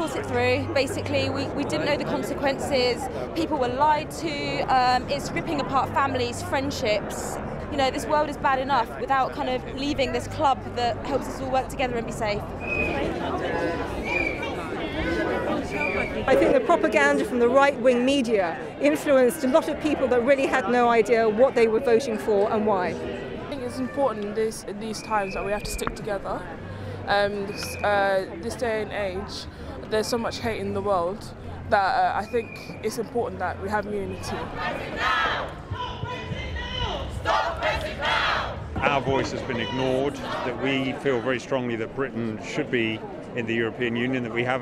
thought it through. Basically, we didn't know the consequences. People were lied to. It's ripping apart families, friendships. You know, this world is bad enough without kind of leaving this club that helps us all work together and be safe. I think the propaganda from the right-wing media influenced a lot of people that really had no idea what they were voting for and why. I think it's important in these times that we have to stick together. This day and age, there's so much hate in the world that I think it's important that we have unity. Our voice has been ignored, that we feel very strongly that Britain should be in the European Union, that we have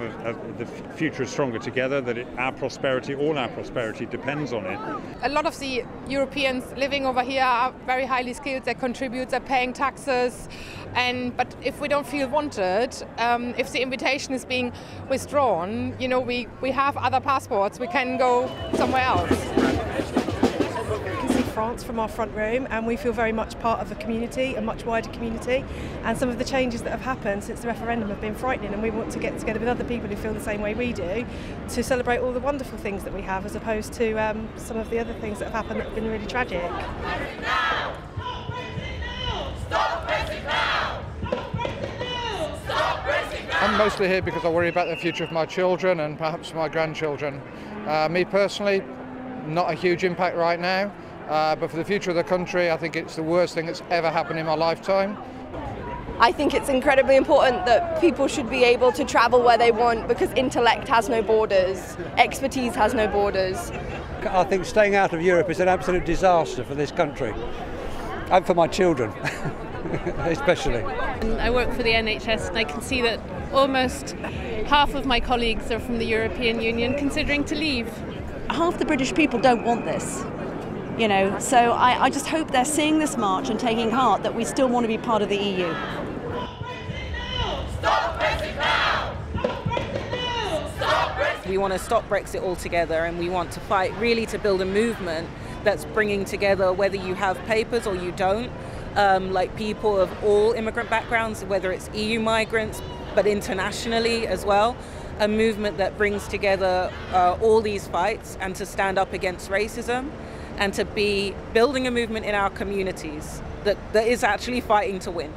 the future is stronger together, that our prosperity, all our prosperity depends on it. A lot of the Europeans living over here are very highly skilled, they contribute, they're paying taxes, but if we don't feel wanted, if the invitation is being withdrawn, you know, we have other passports, we can go somewhere else. France from our front room, and we feel very much part of a community, a much wider community, and some of the changes that have happened since the referendum have been frightening, and we want to get together with other people who feel the same way we do to celebrate all the wonderful things that we have, as opposed to some of the other things that have happened that have been really tragic. I'm mostly here because I worry about the future of my children and perhaps my grandchildren. Me personally, not a huge impact right now. But for the future of the country, I think it's the worst thing that's ever happened in my lifetime. I think it's incredibly important that people should be able to travel where they want, because intellect has no borders, expertise has no borders. I think staying out of Europe is an absolute disaster for this country, and for my children, especially. I work for the NHS, and I can see that almost half of my colleagues are from the European Union considering to leave. Half the British people don't want this. You know, so I just hope they're seeing this march and taking heart that we still want to be part of the EU. We want to stop Brexit altogether, and we want to fight really to build a movement that's bringing together, whether you have papers or you don't, like people of all immigrant backgrounds, whether it's EU migrants, but internationally as well. A movement that brings together all these fights, and to stand up against racism, and to be building a movement in our communities that is actually fighting to win.